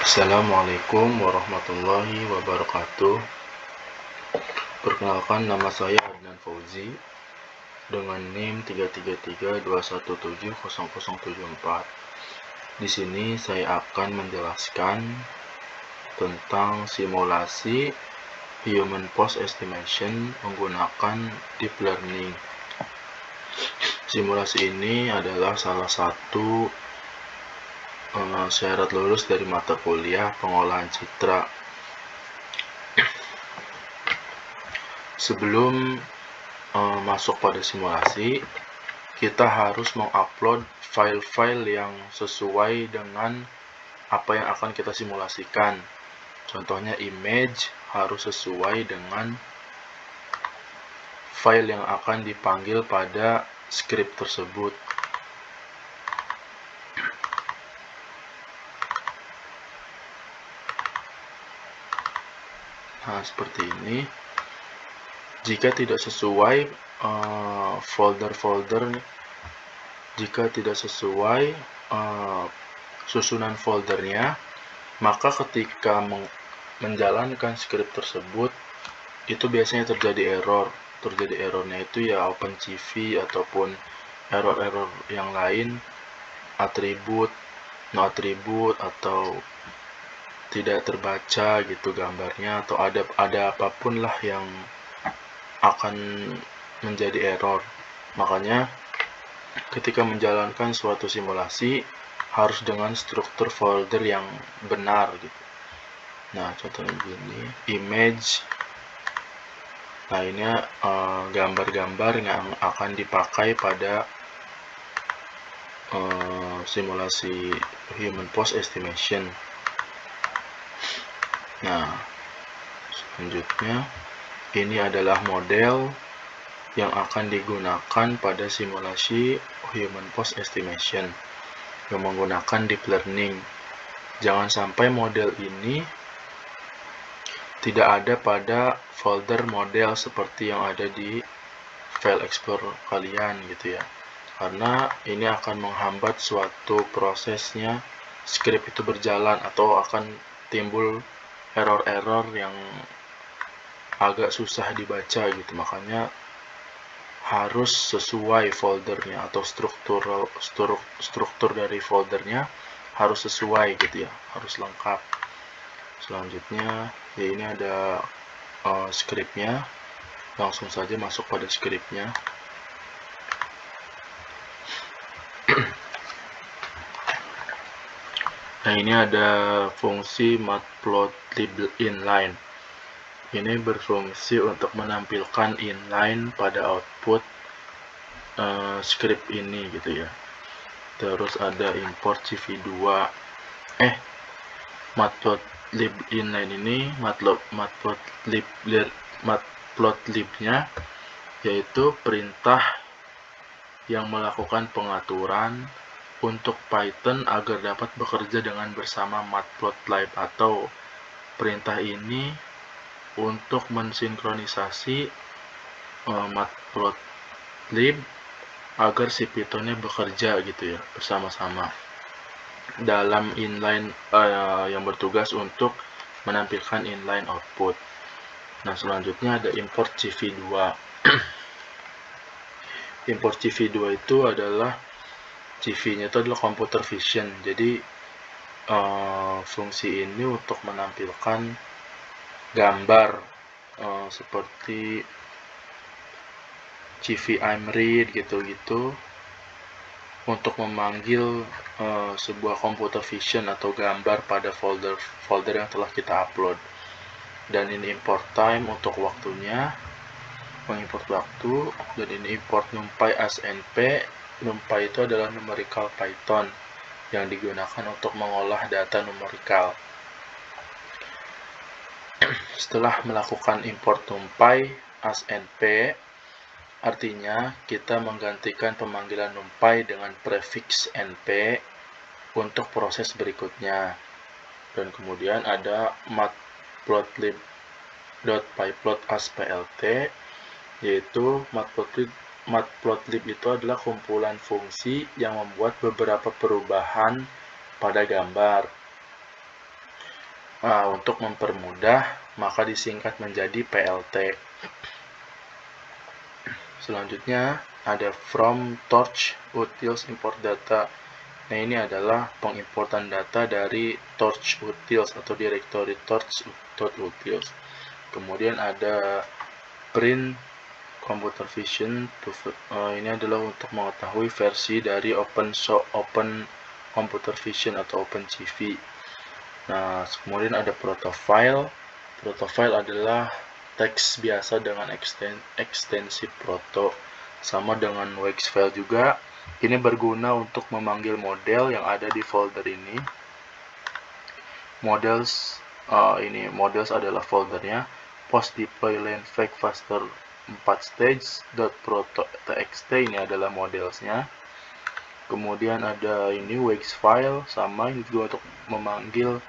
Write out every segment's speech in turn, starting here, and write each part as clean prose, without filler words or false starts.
Assalamualaikum warahmatullahi wabarakatuh. Perkenalkan, nama saya Adnan Fauzi dengan NIM 33321700074. Di sini saya akan menjelaskan tentang simulasi Human Post Estimation menggunakan Deep Learning. Simulasi ini adalah salah satu syarat lulus dari mata kuliah pengolahan citra. Sebelum masuk pada simulasi, kita harus mengupload file-file yang sesuai dengan apa yang akan kita simulasikan. Contohnya image harus sesuai dengan file yang akan dipanggil pada script tersebut. Nah, seperti ini. Jika tidak sesuai jika tidak sesuai susunan foldernya, maka ketika menjalankan script tersebut, itu biasanya terjadi error. Terjadi errornya itu ya OpenCV ataupun error-error yang lain, atribut, no atribut, atau tidak terbaca gitu gambarnya, atau ada apapun lah yang akan menjadi error. Makanya ketika menjalankan suatu simulasi harus dengan struktur folder yang benar gitu. Nah, contohnya begini, image. Nah, ini gambar-gambar yang akan dipakai pada simulasi Human Post Estimation. Nah, selanjutnya ini adalah model yang akan digunakan pada simulasi Human Post Estimation yang menggunakan Deep Learning. Jangan sampai model ini tidak ada pada folder model seperti yang ada di file explorer kalian gitu ya, karena ini akan menghambat suatu prosesnya script itu berjalan, atau akan timbul error-error yang agak susah dibaca gitu. Makanya harus sesuai foldernya, atau struktur dari foldernya harus sesuai gitu ya, harus lengkap. Selanjutnya ya, ini ada scriptnya. Langsung saja masuk pada scriptnya. Nah, ini ada fungsi matplotlib inline. Ini berfungsi untuk menampilkan inline pada output script ini gitu ya. Terus ada import CV2. Matplotlib inline ini, matplotlibnya yaitu perintah yang melakukan pengaturan untuk Python agar dapat bekerja dengan bersama matplotlib, atau perintah ini untuk mensinkronisasi matplotlib agar si Pythonnya bekerja gitu ya, bersama-sama dalam inline yang bertugas untuk menampilkan inline output. Nah, selanjutnya ada import CV2. Import CV2 itu adalah CV-nya itu adalah computer vision. Jadi fungsi ini untuk menampilkan gambar seperti CV IMRead gitu-gitu, untuk memanggil sebuah computer vision atau gambar pada folder yang telah kita upload. Dan ini import time untuk waktunya, mengimport waktu. Dan ini import numpy as np. Numpy itu adalah numerical Python yang digunakan untuk mengolah data numerikal. Setelah melakukan import numpy as np, artinya kita menggantikan pemanggilan numpy dengan prefix np untuk proses berikutnya. Dan kemudian ada matplotlib.pyplot as plt, yaitu matplotlib itu adalah kumpulan fungsi yang membuat beberapa perubahan pada gambar. Untuk mempermudah, maka disingkat menjadi PLT. Selanjutnya ada from torch utils import data. Nah, ini adalah pengimportan data dari torch utils atau directory torch.utils. Kemudian ada print computer vision. Ini adalah untuk mengetahui versi dari open computer vision atau OpenCV. Nah, kemudian ada protofile. Protofile adalah teks biasa dengan ekstensi proto, sama dengan WX file juga. Ini berguna untuk memanggil model yang ada di folder ini. Models adalah foldernya. Post deploy len fake faster 4 stage .proto.txt, ini adalah modelsnya. Kemudian ada ini WX file, sama ini juga untuk memanggil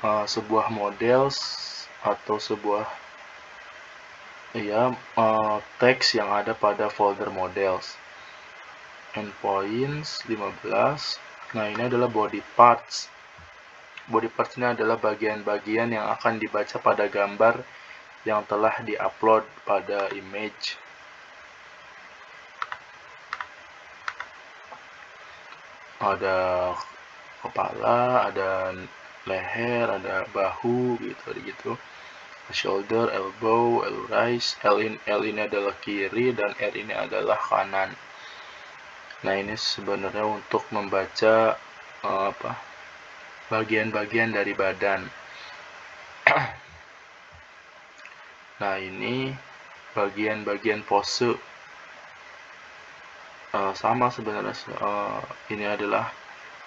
sebuah models atau sebuah teks yang ada pada folder models. Endpoints 15. Nah, ini adalah body parts. Body parts ini adalah bagian-bagian yang akan dibaca pada gambar yang telah diupload pada image. Ada kepala, ada leher, ada bahu, gitu. Shoulder, elbow, rise, L ini adalah kiri dan R ini adalah kanan. Nah, ini sebenarnya untuk membaca bagian-bagian dari badan. Nah, ini bagian-bagian pose. Sama sebenarnya, ini adalah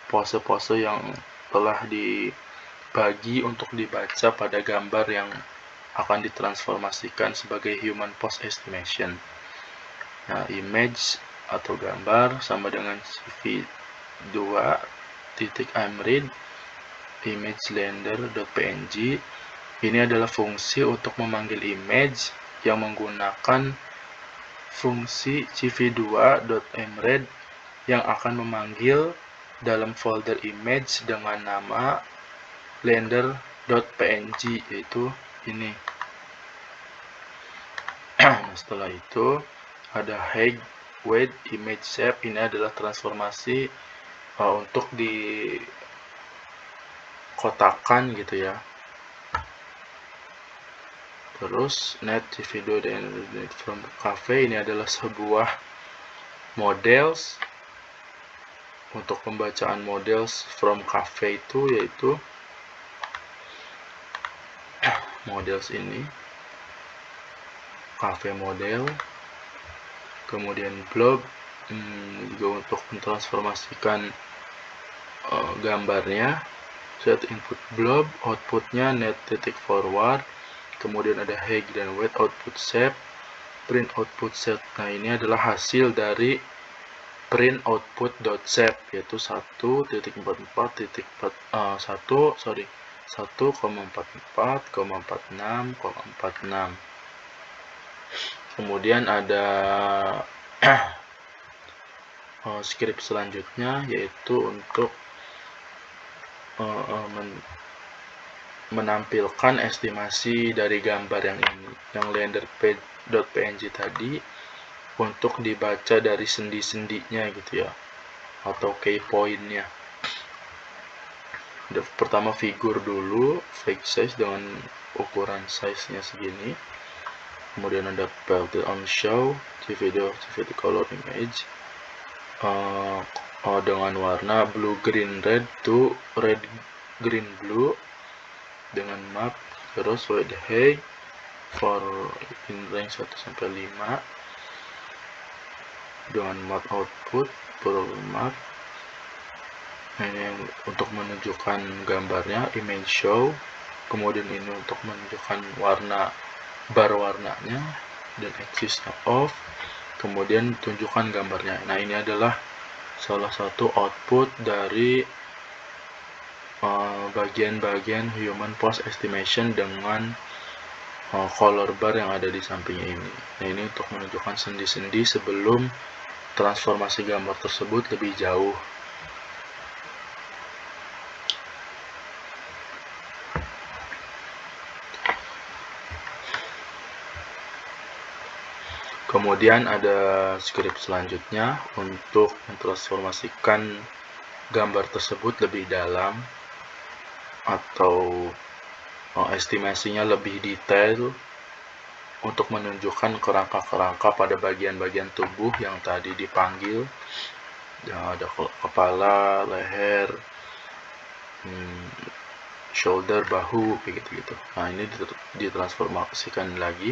pose-pose yang telah dibagi untuk dibaca pada gambar yang akan ditransformasikan sebagai human pose estimation. Nah, image atau gambar sama dengan cv2.imread image lender.png. Ini adalah fungsi untuk memanggil image yang menggunakan fungsi cv2.imread yang akan memanggil dalam folder image dengan nama lender.png, yaitu ini. Nah, setelah itu ada height, weight, image shape. Ini adalah transformasi untuk dikotakan gitu ya. Terus net video dan from cafe, ini adalah sebuah models. Untuk pembacaan models from cafe itu yaitu models ini, cafe model. Kemudian blob juga untuk mentransformasikan gambarnya. Set input blob, outputnya net titik forward. Kemudian ada height dan weight, output shape, print output shape. Nah, ini adalah hasil dari print output.shape, yaitu 1,44,46,46. Kemudian ada script selanjutnya, yaitu untuk menampilkan estimasi dari gambar yang ini, yang lender.png tadi, untuk dibaca dari sendi-sendinya gitu ya, atau key point-nya. Pertama figur dulu, fake size dengan ukuran size-nya segini. Kemudian ada build on show, video color image dengan warna blue green red to red green blue dengan map. Terus with height for in range 1 sampai 5 dengan map output per map. Ini untuk menunjukkan gambarnya, image show. Kemudian ini untuk menunjukkan warna, bar warnanya, dan axis off. Kemudian tunjukkan gambarnya. Nah, ini adalah salah satu output dari bagian-bagian human pose estimation dengan color bar yang ada di sampingnya ini. Nah, ini untuk menunjukkan sendi-sendi sebelum transformasi gambar tersebut lebih jauh. Kemudian ada script selanjutnya untuk mentransformasikan gambar tersebut lebih dalam atau estimasinya lebih detail untuk menunjukkan kerangka-kerangka pada bagian-bagian tubuh yang tadi dipanggil. Ya, ada kepala, leher, shoulder, bahu, begitu-gitu. Nah, ini ditransformasikan lagi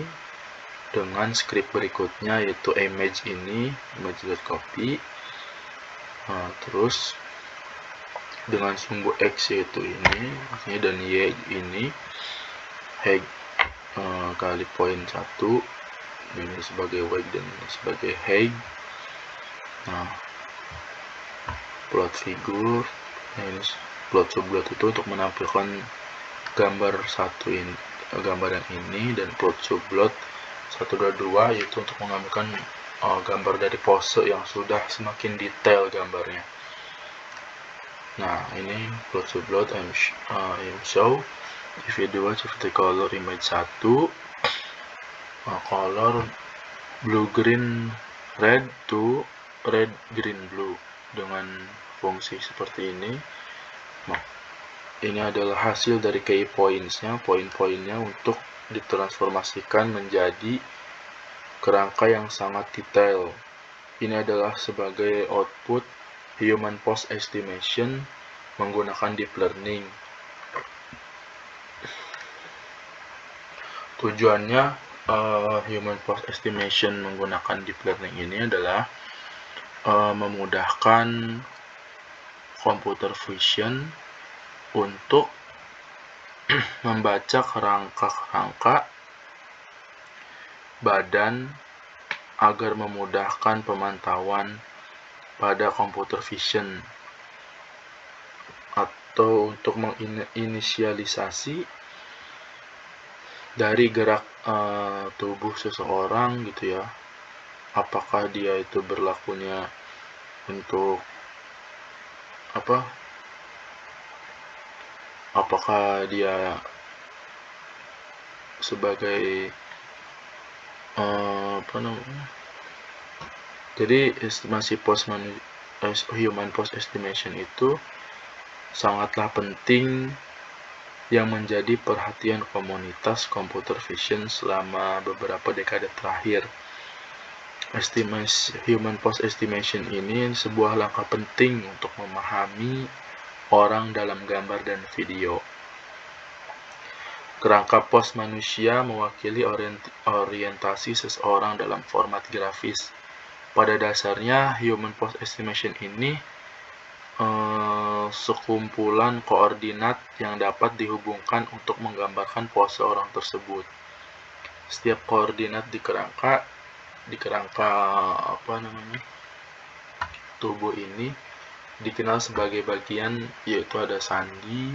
dengan script berikutnya, yaitu image ini, image.copy. Nah, terus dengan sumbu X yaitu ini dan Y ini, height kali point 1, ini sebagai weight dan ini sebagai height. Nah, plot figure, nah ini plot subplot itu untuk menampilkan gambar ini, gambar yang ini, dan plot subplot 1 dan 2 yaitu untuk mengambilkan gambar dari pose yang sudah semakin detail gambarnya. Nah, ini plot subplot I'm show. If you do the color image 1, color blue green red to red green blue dengan fungsi seperti ini. Nah, ini adalah hasil dari key points-nya, poin-poinnya untuk ditransformasikan menjadi kerangka yang sangat detail. Ini adalah sebagai output human pose estimation menggunakan deep learning. Tujuannya human pose estimation menggunakan deep learning ini adalah memudahkan computer vision untuk membaca kerangka-kerangka badan agar memudahkan pemantauan pada computer vision, atau untuk menginisialisasi dari gerak tubuh seseorang gitu ya, apakah dia itu berlakunya untuk apakah dia sebagai jadi estimasi human pose estimation itu sangatlah penting yang menjadi perhatian komunitas computer vision selama beberapa dekade terakhir. Human pose estimation ini sebuah langkah penting untuk memahami orang dalam gambar dan video. Kerangka pose manusia mewakili orientasi seseorang dalam format grafis. Pada dasarnya, human pose estimation ini sekumpulan koordinat yang dapat dihubungkan untuk menggambarkan pose orang tersebut. Setiap koordinat di kerangka tubuh ini dikenal sebagai bagian, yaitu ada sandi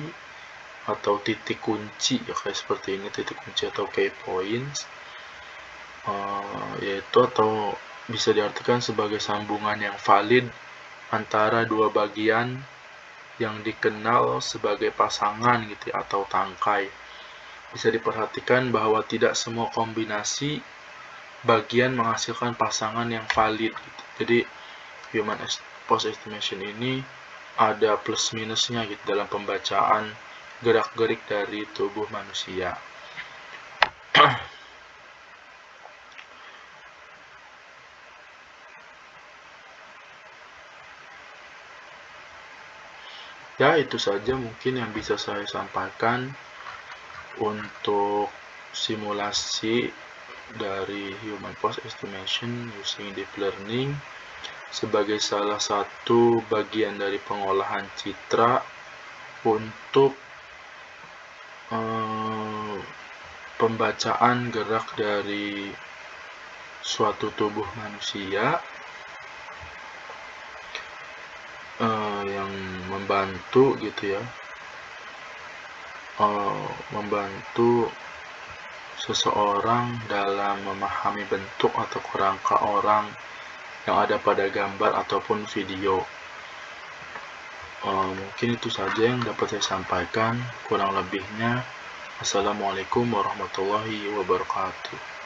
atau titik kunci, ya kayak seperti ini, titik kunci atau key points, yaitu atau bisa diartikan sebagai sambungan yang valid antara dua bagian yang dikenal sebagai pasangan gitu ya, atau tangkai. Bisa diperhatikan bahwa tidak semua kombinasi bagian menghasilkan pasangan yang valid gitu. Jadi human pose estimation ini ada plus minusnya gitu dalam pembacaan gerak-gerik dari tubuh manusia. Ya, itu saja mungkin yang bisa saya sampaikan untuk simulasi dari human pose estimation using deep learning sebagai salah satu bagian dari pengolahan citra untuk pembacaan gerak dari suatu tubuh manusia yang membantu gitu ya, membantu seseorang dalam memahami bentuk atau kerangka orang yang ada pada gambar ataupun video. Mungkin itu saja yang dapat saya sampaikan. Kurang lebihnya, Assalamualaikum warahmatullahi wabarakatuh.